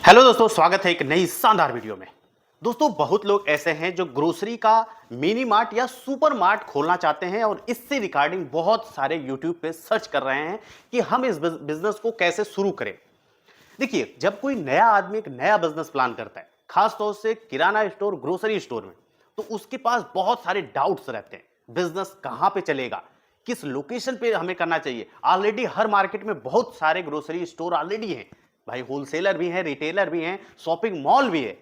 Hello दोस्तों, स्वागत है एक नई शानदार वीडियो में। दोस्तों, बहुत लोग ऐसे हैं जो ग्रोसरी का मिनी मार्ट या सुपर मार्ट खोलना चाहते हैं और इससे रिगार्डिंग बहुत सारे यूट्यूब पे सर्च कर रहे हैं कि हम इस बिजनेस को कैसे शुरू करें। देखिए, जब कोई नया आदमी एक नया बिजनेस प्लान करता है, खास तौर से किराना स्टोर, ग्रोसरी स्टोर में, तो उसके पास बहुत सारे डाउट्स रहते हैं। बिजनेस कहाँ पे चलेगा, किस लोकेशन पे हमें करना चाहिए। ऑलरेडी हर मार्केट में बहुत सारे ग्रोसरी स्टोर ऑलरेडी हैं भाई, होलसेलर भी हैं, रिटेलर भी हैं, शॉपिंग मॉल भी है।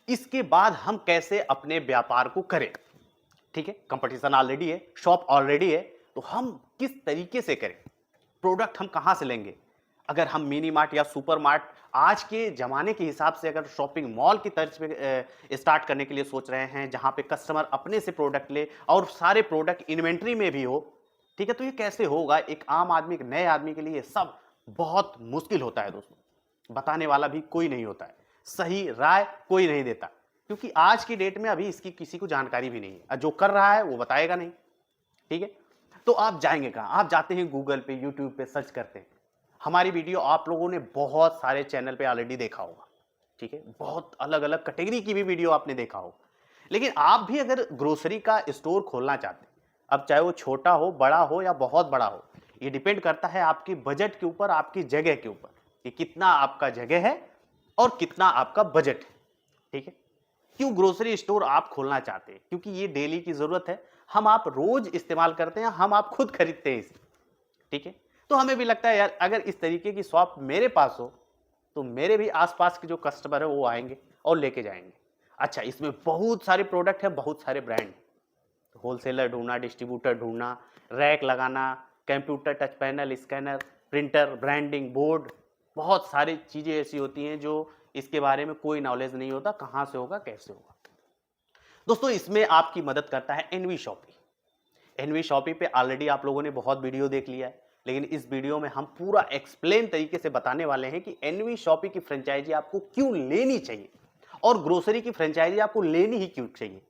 इसके बाद हम कैसे अपने व्यापार को करें? ठीक है, कंपटीशन ऑलरेडी है, शॉप ऑलरेडी है, तो हम किस तरीके से करें? प्रोडक्ट हम कहां से लेंगे? अगर हम मिनी मार्ट या सुपर मार्ट आज के जमाने के हिसाब से अगर शॉपिंग मॉल की तर्ज पे स्टार्ट करने के लिए सोच रहे हैं, जहां पे कस्टमर अपने से प्रोडक्ट ले और सारे प्रोडक्ट इन्वेंट्री में भी हो, ठीक है, तो ये कैसे होगा? एक आम आदमी, एक नए आदमी के लिए ये सब बहुत मुश्किल होता है दोस्तों। बताने वाला भी कोई नहीं होता है, सही राय कोई नहीं देता, क्योंकि आज की डेट में अभी इसकी किसी को जानकारी भी नहीं है। जो कर रहा है वो बताएगा नहीं। ठीक है, तो आप जाएंगे कहाँ? आप जाते हैं गूगल पे, यूट्यूब पे सर्च करते हैं। हमारी वीडियो आप लोगों ने बहुत सारे चैनल पे ऑलरेडी देखा होगा। ठीक है, बहुत अलग अलग कैटेगरी की भी वीडियो आपने देखा होगा। लेकिन आप भी अगर ग्रोसरी का स्टोर खोलना चाहते हैं, अब चाहे वो छोटा हो, बड़ा हो या बहुत बड़ा हो, ये डिपेंड करता है आपकी बजट के ऊपर, आपकी जगह के ऊपर कि कितना आपका जगह है और कितना आपका बजट है। ठीक है, क्यों ग्रोसरी स्टोर आप खोलना चाहते हैं? क्योंकि ये डेली की जरूरत है, हम आप रोज इस्तेमाल करते हैं, हम आप खुद खरीदते हैं इसे। ठीक है, तो हमें भी लगता है यार, अगर इस तरीके की शॉप मेरे पास हो तो मेरे भी आसपास के जो कस्टमर है वो आएंगे और लेके जाएंगे। अच्छा, इसमें बहुत सारे प्रोडक्ट है, बहुत सारे ब्रांड, होलसेलर ढूंढना, डिस्ट्रीब्यूटर ढूंढना, रैक लगाना, computer, touch panel, scanner, printer, branding, board, बहुत सारी चीज़ें ऐसी होती हैं जो इसके बारे में कोई नॉलेज नहीं होता, कहाँ से होगा, कैसे होगा। दोस्तों, इसमें आपकी मदद करता है एनवी शॉपी। एनवी शॉपी पे ऑलरेडी आप लोगों ने बहुत वीडियो देख लिया है, लेकिन इस वीडियो में हम पूरा एक्सप्लेन तरीके से बताने वाले हैं कि एनवी शॉपी की फ्रेंचाइजी आपको क्यों लेनी चाहिए और ग्रोसरी की फ्रेंचाइजी आपको लेनी ही क्यों चाहिए।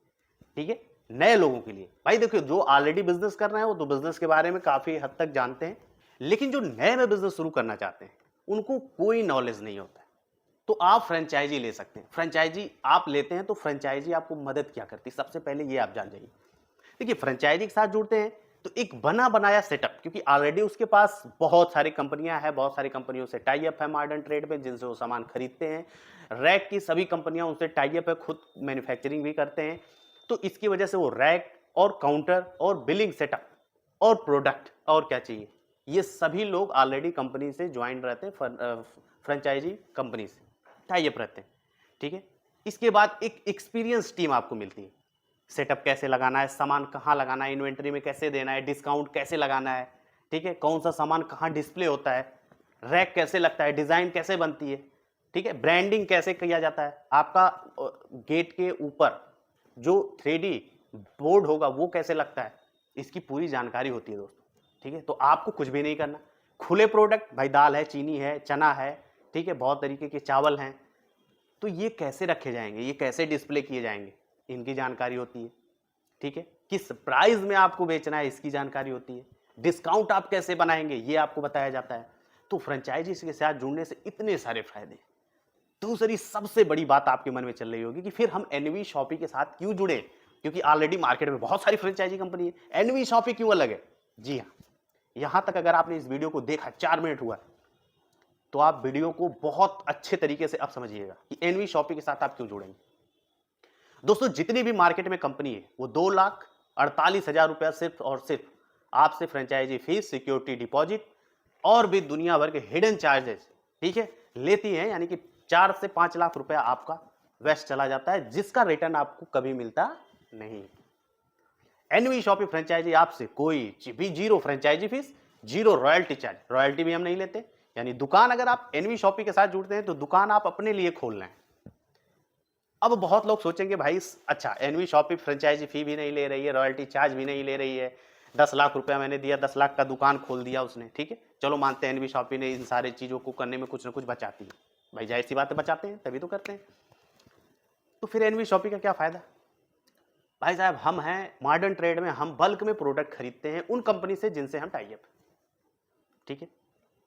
ठीक है, नए लोगों के लिए भाई, देखिए, जो ऑलरेडी बिजनेस कर रहे हैं वो तो बिजनेस के बारे में काफी हद तक जानते हैं, लेकिन जो नए में बिजनेस शुरू करना चाहते हैं उनको कोई नॉलेज नहीं होता है। तो आप फ्रेंचाइजी ले सकते हैं। फ्रेंचाइजी आप लेते हैं तो फ्रेंचाइजी आपको मदद क्या करती है, सबसे पहले ये आप जान जाइए। देखिए, फ्रेंचाइजी के साथ जुड़ते हैं तो एक बना बनाया सेटअप, क्योंकि ऑलरेडी उसके पास बहुत सारी कंपनियां हैं, बहुत सारी कंपनियों से टाई अप है मॉडर्न ट्रेड में, जिनसे वो सामान खरीदते हैं। रैक की सभी कंपनियां उनसे टाई अप है, खुद मैन्युफैक्चरिंग भी करते हैं। तो इसकी वजह से वो रैक और काउंटर और बिलिंग सेटअप और प्रोडक्ट और क्या चाहिए, ये सभी लोग ऑलरेडी कंपनी से ज्वाइन रहते हैं, फ्रेंचाइजी कंपनी से टाई अप रहते हैं। ठीक है, इसके बाद एक एक्सपीरियंस टीम आपको मिलती है। सेटअप कैसे लगाना है, सामान कहाँ लगाना है, इन्वेंट्री में कैसे देना है, डिस्काउंट कैसे लगाना है, ठीक है, कौन सा सामान कहाँ डिस्प्ले होता है, रैक कैसे लगता है, डिज़ाइन कैसे बनती है, ठीक है, ब्रांडिंग कैसे किया जाता है, आपका गेट के ऊपर जो 3D बोर्ड होगा वो कैसे लगता है, इसकी पूरी जानकारी होती है दोस्तों। ठीक है, तो आपको कुछ भी नहीं करना, खुले प्रोडक्ट भाई, दाल है, चीनी है, चना है, ठीक है, बहुत तरीके के चावल हैं, तो ये कैसे रखे जाएंगे, ये कैसे डिस्प्ले किए जाएंगे, इनकी जानकारी होती है। ठीक है, किस प्राइस में आपको बेचना है, इसकी जानकारी होती है। डिस्काउंट आप कैसे बनाएंगे, ये आपको बताया जाता है। तो फ्रेंचाइजी के साथ जुड़ने से इतने सारे फायदे। दूसरी सबसे बड़ी बात आपके मन में चल रही होगी कि फिर हम एनवी शॉपी के साथ क्यों जुड़े, क्योंकि ऑलरेडी मार्केट में बहुत सारी फ्रेंचाइजी कंपनी है, एनवी शॉपी क्यों अलग है? जी हाँ, यहां तक अगर आपने इस वीडियो को देखा, 4 मिनट हुआ, तो आप वीडियो को बहुत अच्छे तरीके से अब समझिएगा कि एनवी शॉपी के साथ आप क्यों जुड़ेंगे। दोस्तों, जितनी भी मार्केट में कंपनी है वो 2,48,000 रुपया सिर्फ और सिर्फ आपसे फ्रेंचाइजी फीस, सिक्योरिटी डिपॉजिट और भी दुनिया भर के हिडन चार्जेस, ठीक है, लेती है। यानी कि 4 से 5 लाख रुपया आपका वेस्ट चला जाता है, जिसका रिटर्न आपको कभी मिलता नहीं। एनवी शॉपी फ्रेंचाइजी आपसे कोई भी zero franchisee fee, zero royalty charge, royalty भी हम नहीं लेते। यानी दुकान अगर आप एनवी शॉपी के साथ जुड़ते हैं तो दुकान आप अपने लिए खोल रहे हैं। अब बहुत लोग सोचेंगे भाई, अच्छा, एनवी शॉपी फ्रेंचाइजी फी भी नहीं ले रही है, रॉयल्टी चार्ज भी नहीं ले रही है, 10 लाख रुपया मैंने दिया, 10 लाख का दुकान खोल दिया उसने, ठीक है, चलो मानते हैं एनवी शॉपी ने इन सारी चीज़ों को करने में कुछ ना कुछ बचाती है। भाई जाहिर सी बात है, बचाते हैं तभी तो करते हैं। तो फिर एनवी शॉपी का क्या फ़ायदा? भाई साहब, हम हैं मॉडर्न ट्रेड में, हम बल्क में प्रोडक्ट खरीदते हैं उन कंपनी से जिनसे हम टाई अप, ठीक है,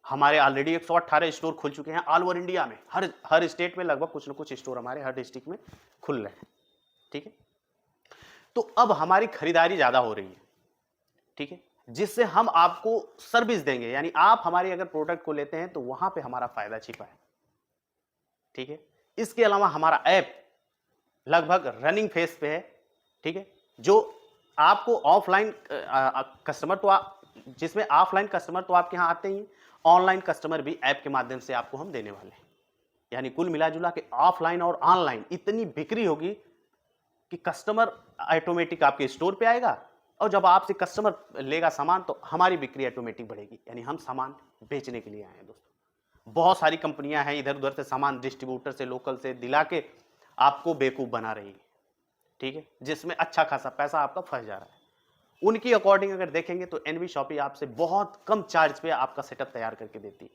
हमारे ऑलरेडी 118 स्टोर खुल चुके हैं ऑल ओवर इंडिया में, हर स्टेट में लगभग कुछ ना कुछ स्टोर हमारे हर डिस्ट्रिक्ट में खुल रहे हैं। ठीक है, तो अब हमारी खरीदारी ज्यादा हो रही है, ठीक है, जिससे हम आपको सर्विस देंगे, यानी आप हमारी अगर प्रोडक्ट को लेते हैं तो वहां पे हमारा फायदा छिपा है। ठीक है, इसके अलावा हमारा ऐप लगभग रनिंग फेज पे है। ठीक है, जो आपको ऑफलाइन कस्टमर तो जिसमें ऑफलाइन कस्टमर तो आपके यहां आते ही, ऑनलाइन कस्टमर भी ऐप के माध्यम से आपको हम देने वाले हैं। यानी कुल मिलाजुला के ऑफलाइन और ऑनलाइन इतनी बिक्री होगी कि कस्टमर ऑटोमेटिक आपके स्टोर पे आएगा, और जब आपसे कस्टमर लेगा सामान तो हमारी बिक्री ऑटोमेटिक बढ़ेगी। यानी हम सामान बेचने के लिए आए हैं दोस्तों। बहुत सारी कंपनियां हैं इधर उधर से सामान डिस्ट्रीब्यूटर से, लोकल से दिला के आपको बेवकूफ बना रही है। ठीक है, जिसमें अच्छा खासा पैसा आपका फंस जा रहा है। उनकी अकॉर्डिंग अगर देखेंगे तो एनवी शॉपी आपसे बहुत कम चार्ज पे आपका सेटअप तैयार करके देती है।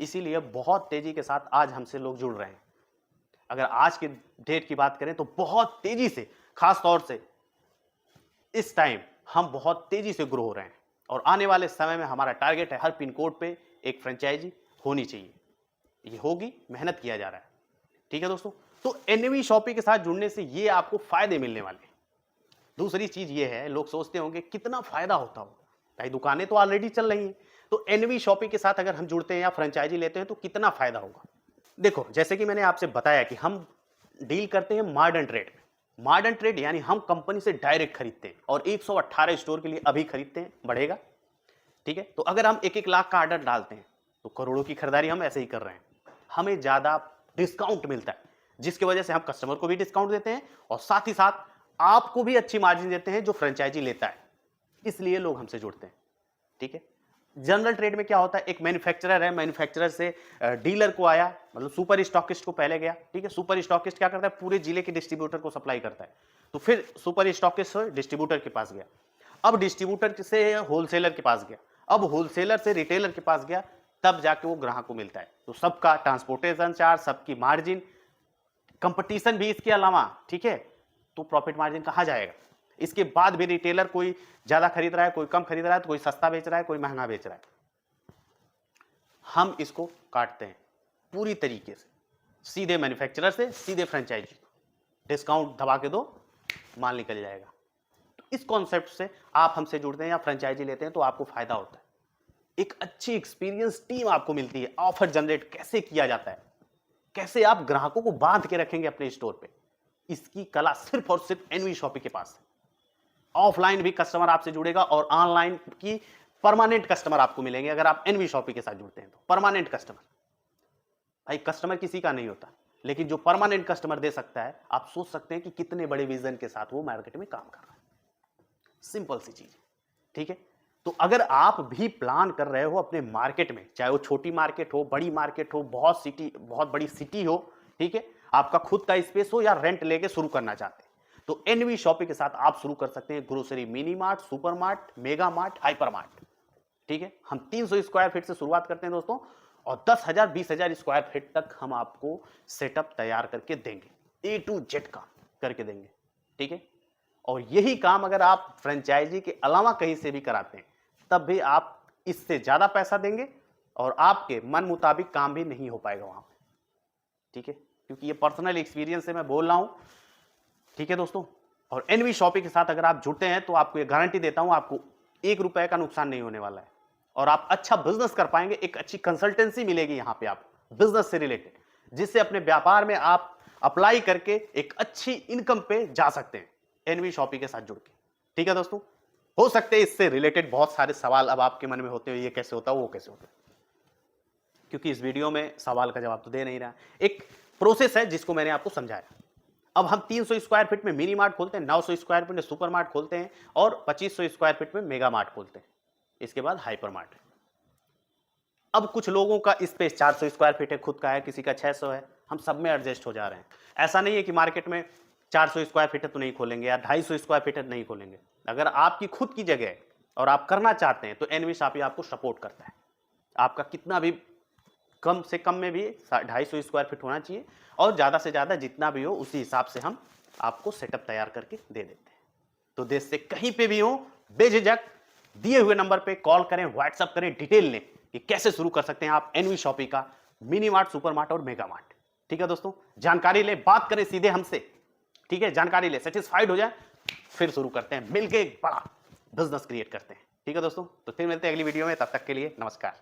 इसीलिए बहुत तेजी के साथ आज हमसे लोग जुड़ रहे हैं। अगर आज के डेट की बात करें तो बहुत तेजी से, खास तौर से इस टाइम हम बहुत तेजी से ग्रो हो रहे हैं, और आने वाले समय में हमारा टारगेट है हर पिन कोड पे एक फ्रेंचाइजी होनी चाहिए। ये होगी, मेहनत किया जा रहा है। ठीक है दोस्तों, तो एनवी शॉपी के साथ जुड़ने से ये आपको फायदे मिलने वाले हैं। दूसरी चीज ये है, लोग सोचते होंगे कितना फायदा होता हो, भाई दुकानें तो ऑलरेडी चल रही हैं, तो एनवी शॉपी के साथ अगर हम जुड़ते हैं या फ्रेंचाइजी लेते हैं तो कितना फायदा होगा। देखो, जैसे कि मैंने आपसे बताया कि हम डील करते हैं मॉडर्न ट्रेड में। मॉडर्न ट्रेड यानी हम कंपनी से डायरेक्ट खरीदते हैं, और 118 स्टोर के लिए अभी खरीदते हैं, बढ़ेगा। ठीक है, तो अगर हम 1-1 लाख का ऑर्डर डालते हैं तो करोड़ों की खरीदारी हम ऐसे ही कर रहे हैं। हमें ज्यादा डिस्काउंट मिलता है, जिसकी वजह से हम कस्टमर को भी डिस्काउंट देते हैं और साथ ही साथ आपको भी अच्छी मार्जिन देते हैं जो फ्रेंचाइजी लेता है। इसलिए लोग हमसे जुड़ते हैं। ठीक है, जनरल ट्रेड में क्या होता है, एक मैन्युफैक्चरर है, मैन्युफैक्चरर से डीलर को आया, मतलब सुपर स्टॉकिस्ट को पहले गया। ठीक है, सुपर स्टॉकिस्ट क्या करता है, पूरे जिले के डिस्ट्रीब्यूटर को सप्लाई करता है, तो फिर सुपर स्टॉकिस्ट डिस्ट्रीब्यूटर के पास गया, अब डिस्ट्रीब्यूटर से होलसेलर के पास गया, अब होलसेलर से रिटेलर के पास गया, तब जाके वो ग्राहक को मिलता है। तो सबका ट्रांसपोर्टेशन चार्ज, सबकी मार्जिन, कंपटीशन भी इसके अलावा, ठीक है, तो प्रॉफिट मार्जिन कहाँ जाएगा। इसके बाद भी रिटेलर कोई ज्यादा खरीद रहा है, कोई कम खरीद रहा है, तो कोई सस्ता बेच रहा है, कोई महंगा बेच रहा है, हम इसको काटते हैं पूरी तरीके से, सीधे मैन्युफैक्चरर से सीधे फ्रेंचाइजी को डिस्काउंट दबा के दो, माल निकल जाएगा। तो इस कॉन्सेप्ट से आप हमसे जुड़ते हैं या फ्रेंचाइजी लेते हैं तो आपको फायदा होता है। एक अच्छी एक्सपीरियंस टीम आपको मिलती है, ऑफर जनरेट कैसे किया जाता है, कैसे आप ग्राहकों को बांध के रखेंगे अपने स्टोर पे, इसकी कला सिर्फ और सिर्फ एनवी शॉपी के पास है। ऑफलाइन भी कस्टमर आपसे जुड़ेगा और ऑनलाइन की परमानेंट कस्टमर आपको मिलेंगे अगर आप एनवी शॉपी के साथ जुड़ते हैं तो। परमानेंट कस्टमर, भाई कस्टमर किसी का नहीं होता, लेकिन जो परमानेंट कस्टमर दे सकता है, आप सोच सकते हैं कि कितने बड़े विजन के साथ वो मार्केट में काम कर रहा है। सिंपल सी चीज, ठीक है। तो अगर आप भी प्लान कर रहे हो अपने मार्केट में, चाहे वो छोटी मार्केट हो, बड़ी मार्केट हो, बहुत बड़ी सिटी हो, ठीक है, आपका खुद का स्पेस हो या रेंट लेके शुरू करना चाहते हैं, तो एनवी शॉपी के साथ आप शुरू कर सकते हैं grocery mini mart, super mart, mega mart, hyper mart. ठीक है, हम 300 स्क्वायर फीट से शुरुआत करते हैं दोस्तों, और 10,000 20,000 स्क्वायर फीट तक हम आपको सेटअप तैयार करके देंगे, ए टू जेड काम करके देंगे। ठीक है, और यही काम अगर आप फ्रेंचाइजी के अलावा कहीं से भी कराते हैं तब भी आप इससे ज्यादा पैसा देंगे और आपके मन मुताबिक काम भी नहीं हो पाएगा वहां पे। ठीक है, क्योंकि ये पर्सनल एक्सपीरियंस से मैं बोल रहा हूं। ठीक है दोस्तों, और एनवी शॉपी के साथ अगर आप जुड़ते हैं तो आपको ये गारंटी देता हूं, आपको 1 रुपए का नुकसान नहीं होने वाला है, और आप अच्छा बिजनेस कर पाएंगे। एक अच्छी कंसल्टेंसी मिलेगी यहां पे आपको बिजनेस से रिलेटेड, जिससे अपने व्यापार में आप अप्लाई करके एक अच्छी इनकम पे जा सकते हैं एनवी शॉपी के साथ जुड़ के। ठीक है दोस्तों, हो सकते हैं इससे रिलेटेड बहुत सारे सवाल अब आपके मन में होते हो, ये कैसे होता है, वो कैसे होता है, क्योंकि इस वीडियो में सवाल का जवाब तो दे नहीं रहा। एक प्रोसेस है जिसको मैंने आपको समझाया। अब हम 300 स्क्वायर फीट में मिनी मार्ट खोलते हैं, 900 स्क्वायर फीट में सुपर मार्ट खोलते हैं, और 2500 स्क्वायर फीट में मेगा मार्ट खोलते हैं, इसके बाद हाइपर मार्ट। अब कुछ लोगों का स्पेस 400 स्क्वायर फीट है, खुद का है, किसी का 600 है, हम सब में एडजस्ट हो जा रहे हैं। ऐसा नहीं है कि मार्केट में 400 स्क्वायर फीट है तो नहीं खोलेंगे, या 250 स्क्वायर फीट है नहीं खोलेंगे। अगर आपकी खुद की जगह है और आप करना चाहते हैं तो एनवी शॉपी आपको सपोर्ट करता है। आपका कितना भी कम से कम में भी 250 स्क्वायर फीट होना चाहिए, और ज़्यादा से ज़्यादा जितना भी हो उसी हिसाब से हम आपको सेटअप तैयार करके दे देते हैं। तो देश से कहीं पे भी हो, बेझिझक दिए हुए नंबर पे कॉल करें, व्हाट्सअप करें, डिटेल लें, कि कैसे शुरू कर सकते हैं आप एनवी शॉपी का मिनी मार्ट, सुपर मार्ट और मेगा मार्ट। ठीक है दोस्तों, जानकारी ले, बात करें सीधे हमसे। ठीक है, जानकारी ले, सेटिस्फाइड हो जाए, फिर शुरू करते हैं, मिलके एक बड़ा बिजनेस क्रिएट करते हैं। ठीक है दोस्तों, तो फिर मिलते हैं अगली वीडियो में, तब तक के लिए नमस्कार।